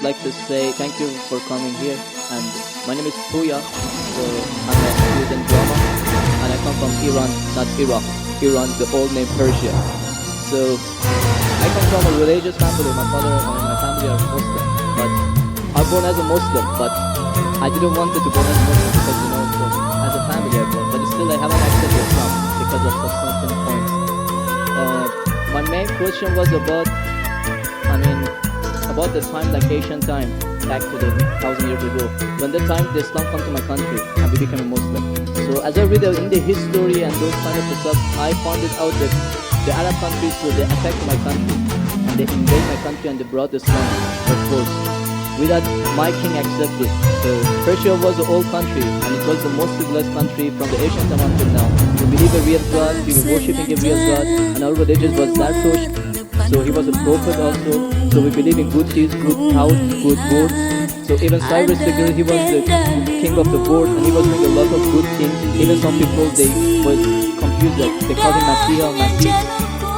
like to say thank you for coming here. And my name is Puya. So I'm a student drama, and I come from Iran, not Iraq. Iran, the old name Persia. So I come from a religious family. My father and my family are Muslim, but I was born as a Muslim. But I didn't want to be born as a Muslim because as a family I born. But still I haven't accepted Islam because of some certain points. My main question was about the time, like Asian time, back to the 1,000 years ago. When the time the Islam come to my country and we became a Muslim. So as I read in the history and those kind of stuff, I found it out that the Arab countries, so they attacked my country and they invaded my country and they brought Islam by force without my king accepted. So Persia was the old country and it was the most civilized country from the ancient time until now. We believe a real God, we were worshipping a real God, and our religion was Zartosh. So he was a prophet also. So we believe in good deeds, good house, good words. So even Cyrus the Great, he was the king of the world and he was doing a lot of good things. Even some people, they were confused that they called him Messiah or Masih.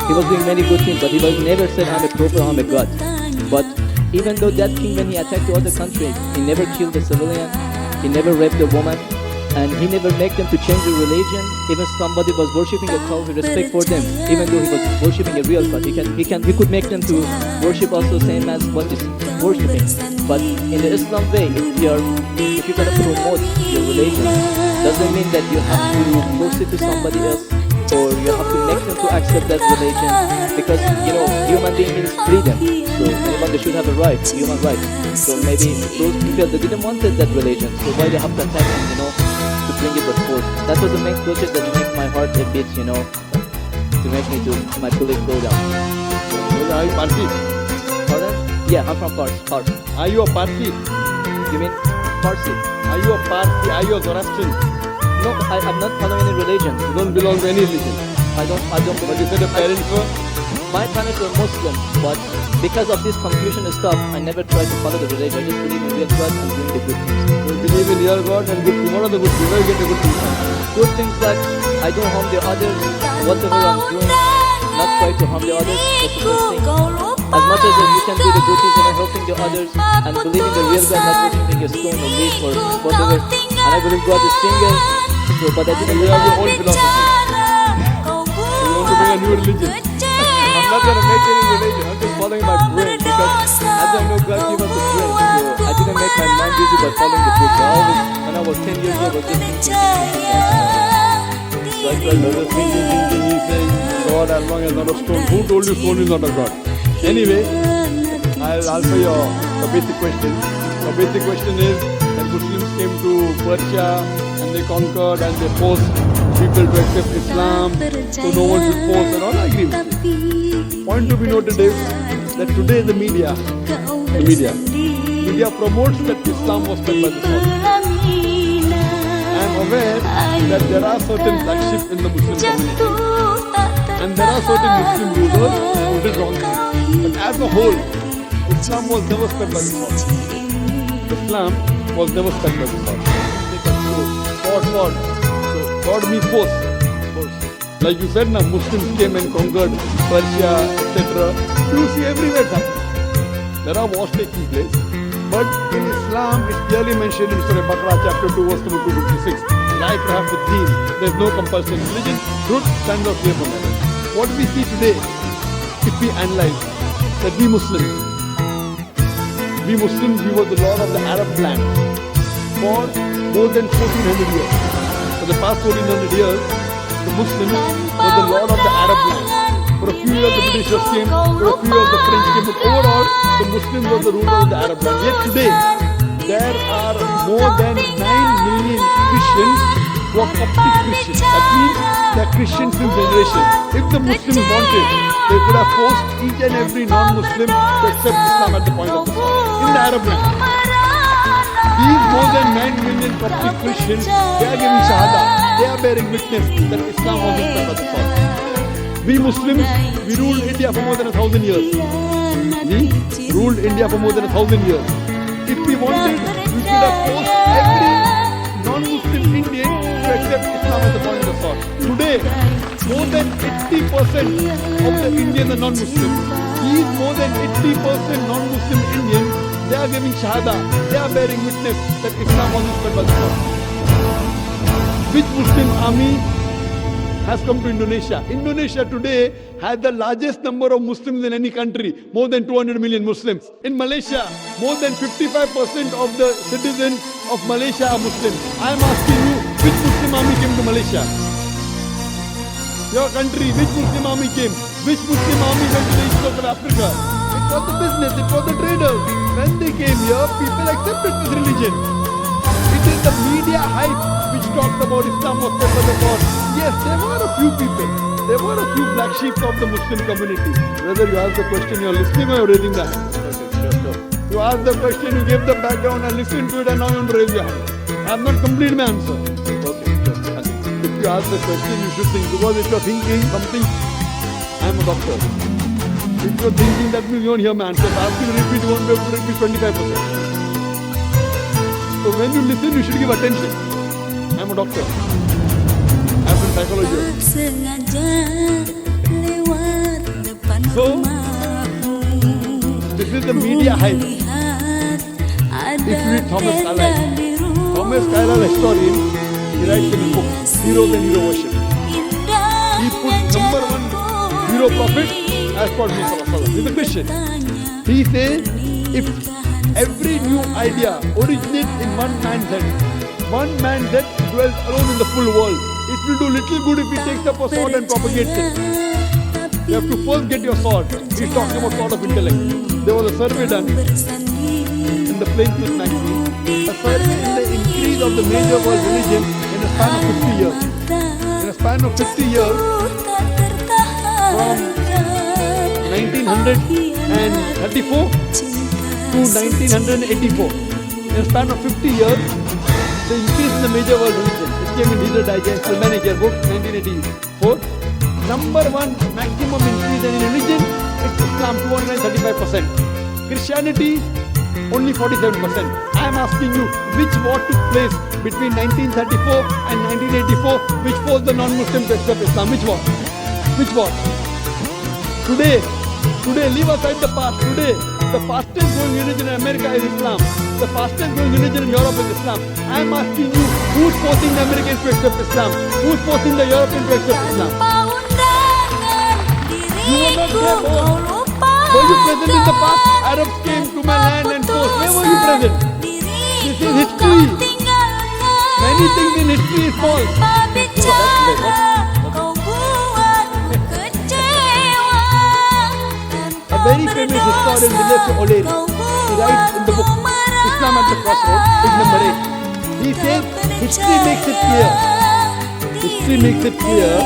He was doing many good things, but he was never said I'm a prophet, I'm a god. But even though that king, when he attacked the other country, he never killed a civilian, he never raped a woman, and he never made them to change the religion. Even somebody was worshipping a cow, he respect for them, even though he was worshipping a real god. He could make them to worship also same as what is worshipping. But in the Islam way, if you're gonna promote your religion, doesn't mean that you have to force it to somebody else or you have to make them to accept that religion, because human being means freedom. So everybody should have a right, human right. So maybe those people that didn't want that religion, so why they have to attack them, to bring it by force. That was the main question that made my heart a bit, to make me to my belief go down. So are you Parsi? Pardon? Yeah, I'm from Pars. Are you a Parsi? You mean Parsi? Are you a Parsi? Are you a Zoroastrian? No, I'm not following any religion. You don't belong to any religion. I don't. But you said your parents were? My parents were Muslim, but because of this confusion and stuff, I never tried to follow the religion. I just believe in real God and doing the good things. So you believe in your God and good things. What are the good things? Where you get the good things from? Good things like I don't harm the others. Whatever I'm doing, not try to harm the others. That's the first thing. As much as you can do the good things and helping the others and believing the real God, not worshipping a stone or leaf or whatever. And I believe God is single. So, but I didn't you have your own philosophy. You want to bring a new religion. I'm not going to make any religion. I'm just following my brain because as I know God gave us a brain. So I didn't make my mind busy by following the book. When I was 10 years old, I was just thinking. So I tried a lot of thinking, saying God as long as not a stone. Who told you stone is not a God? Anyway, I'll answer the basic question. The basic question is that Muslims came to Persia and they conquered and they forced people to accept Islam, so no one should force and all. I agree with you. Point to be noted is that today the media promotes that Islam was spread by the Prophet. I am aware that there are certain black sheep in the Muslim community and there are certain Muslim rulers who did wrong things. But as a whole, Islam was never spread by the Prophet. Islam was never spread by the Prophet. God. So God means force. Like you said now, Muslims came and conquered Persia, etc. You see everywhere it's happening. There are wars taking place. But in Islam, it's clearly mentioned in Surah Baqarah chapter 2 verse number 256. Like have the deen, there is no compulsion in religion. Truth stands out clear from heaven. What we see today, if we analyze, that we Muslims, we were the lord of the Arab land for more than 1400 years. For the past 1400 years, the Muslims were the lord of the Arab land. For a few years the Britishers came, for a few years the French came, but overall the Muslims were the ruler of the Arab land. Yet today, there are more than 9 million Christians who are Coptic Christians. That means they are Christians in generation. If the Muslims wanted, they could have forced each and every non-Muslim to accept Islam at the point of the sword in the Arab land. These more than 9 million Coptic Christians, they are giving Shahada. They are bearing witness that Islam was in the sword. We Muslims, we ruled India for more than 1,000 years. We ruled India for more than 1,000 years. If we wanted, we could have forced every non-Muslim Indian to accept Islam as the point of the sword. Today, more than 80% of the Indians are non-Muslims. These more than 80% non-Muslim Indians, they are are giving shahada. They are bearing witness that Islam was spread by the Prophet. Which Muslim army has come to Indonesia? Indonesia today has the largest number of Muslims in any country, more than 200 million Muslims. In Malaysia, more than 55% of the citizens of Malaysia are Muslims. I am asking you, which Muslim army came to Malaysia? Your country, which Muslim army came? Which Muslim army went to the east coast of Africa? It was the business, it was the traders. When they came here, people accepted this religion. It is the media hype which talks about Islam was spread by the God. Yes, there were a few people. There were a few black sheep of the Muslim community. Whether you ask the question, you are listening or you are raising the hand. You ask the question, you give the background and listen to it and now you want to raise your hand. I have not completed my answer. If you ask the question, you should think. Because if you are thinking something, I am a doctor. If you are thinking, that means you won't hear my answer. If I ask you to repeat, you won't be able to repeat 25%. So when you listen, you should give attention. I am a doctor. I have been psychologist. So, this is the media hype. If you read Thomas Carlyle, Thomas Carlyle, a historian, he writes in his book, Heroes and Hero Worship. He puts number one hero prophet as for Muhammad. He's a Christian. He says, if every new idea originates in one man's head, one man's head dwells alone in the full world. It will do little good if he takes up a sword and propagates it. You have to first get your sword. He's talking about sword of intellect. There was a survey done in the Plain Smith magazine. A survey in the increase of the major world religion in a span of 50 years. In a span of 50 years, from 1934 to 1984. In a span of 50 years, the increase in the major world religion. It came in Reader Digest, Almanac Yearbook, 1984. Number one maximum increase in religion, it's Islam, 235%. Christianity, only 47%. I am asking you, which war took place between 1934 and 1984, which forced the non-Muslim to accept Islam? Which war? Which war? Today, leave aside the past. Today, the fastest growing religion in America is Islam. The fastest growing religion in Europe is Islam. I am asking you, who's forcing the Americans to accept Islam? Who's forcing the Europeans to accept Islam? You were not there, boy. Were you present in the past? Arabs came to my land and forced. Where were you present? This is history. Many things in history is false. A very famous historian, Zakir Naik, he writes in the book Islam at the Crossroads, page number 8. He says, history makes it clear. History makes it clear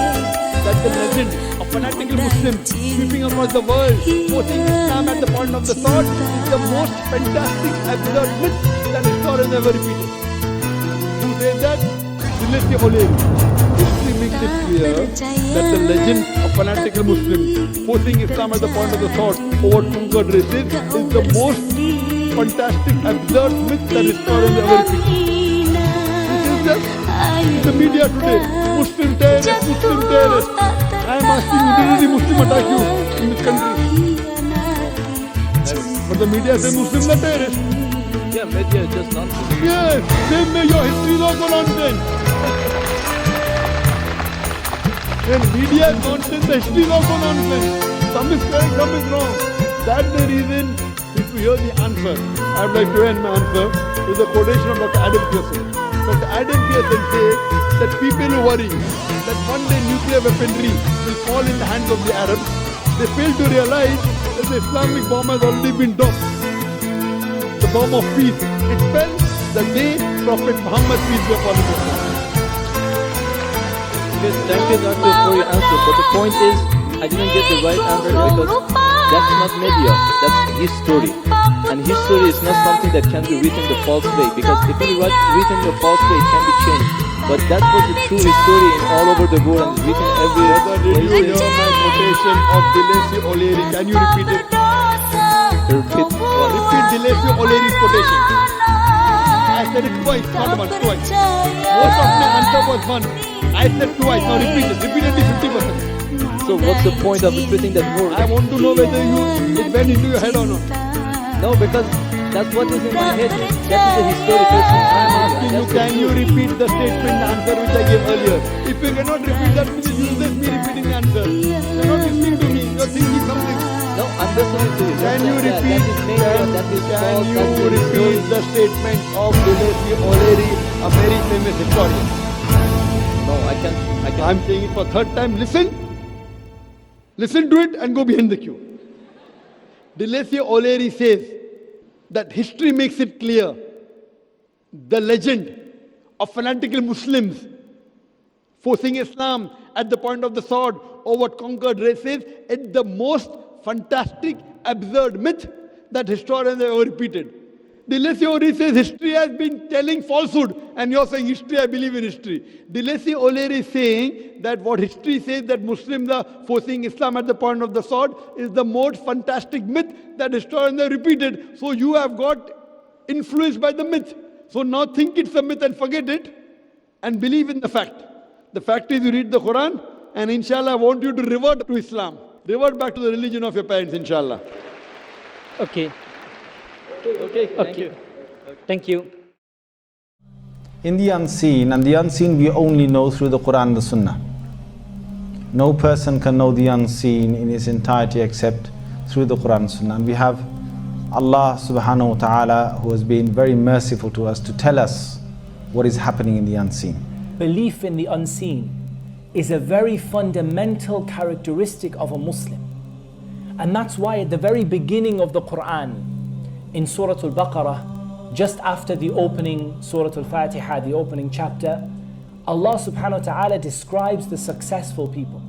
that the legend of fanatical Muslims sweeping across the world, forcing Islam at the point of the sword, is the most fantastic, absurd myth that historians ever repeated. Who said that? Zakir Naik. History makes it clear that the legend of fanatical Muslims forcing Islam at the point of the sword over conquered races is the most fantastic, absurd myth that historians ever repeated. This is just the media today. Muslim terrorists, Muslim terrorists. I am asking you, did any Muslim attack you in this country? But the media says Muslims are terrorists. Yeah, media is just nonsense. Yes, same way your history is also nonsense. When media is nonsense, the history is also nonsense. Some is correct, some is wrong. That's the reason, if you hear the answer, I would like to end my answer with a quotation of Dr. Adam Pearson. Dr. Adam Pearson says that people who worry that one day nuclear weaponry will fall in the hands of the Arabs, they fail to realize that the Islamic bomb has already been dropped. The bomb of peace. It fell the day Prophet Muhammad, peace be upon him. Yes, thank you, Doctor, for your answer. But the point is, I didn't get the right answer because that's not media, that's history. And history is not something that can be written the false way. Because if it is written the false way, it can be changed. But that was the true history in all over the world and written everywhere. Did you hear my quotation of Deleuze O'Leary? Can you repeat it? Repeat Deleuze O'Leary's quotation. I said it twice, not once, twice. Most of my answer was one. I said twice, now repeat it. Repeatedly 50%. So what's the point of repeating that word? I want to know whether it went into your head or not. No, because That's what is in my head. That is a historical thing. I am asking you, can you repeat the statement, the answer which I gave earlier? If you cannot repeat that, means it's useless me repeating the answer. You're not listening to me, you're thinking something. No, I'm listening to you. Can you repeat, Can you repeat the statement of Seorang, a very famous historian? No, I can't. I'm saying it for third time. Listen to it and go behind the queue. O'Leary says that history makes it clear the legend of fanatical Muslims forcing Islam at the point of the sword over conquered races is the most fantastic, absurd myth that historians have ever repeated. O'Leary says history has been telling falsehood, and you're saying history, I believe in history. O'Leary is saying that what history says that Muslims are forcing Islam at the point of the sword is the most fantastic myth that historians have repeated. So you have got influenced by the myth. So now think it's a myth and forget it and believe in the fact. The fact is you read the Quran, and inshallah I want you to revert to Islam. Revert back to the religion of your parents, inshallah. Okay. Okay, thank you. Thank you. In the unseen, and the unseen we only know through the Quran and the Sunnah. No person can know the unseen in its entirety except through the Quran and Sunnah. And we have Allah subhanahu wa ta'ala who has been very merciful to us to tell us what is happening in the unseen. Belief in the unseen is a very fundamental characteristic of a Muslim. And that's why at the very beginning of the Quran, in Surah Al-Baqarah, just after the opening Surah Al-Fatiha, the opening chapter, Allah subhanahu wa ta'ala describes the successful people.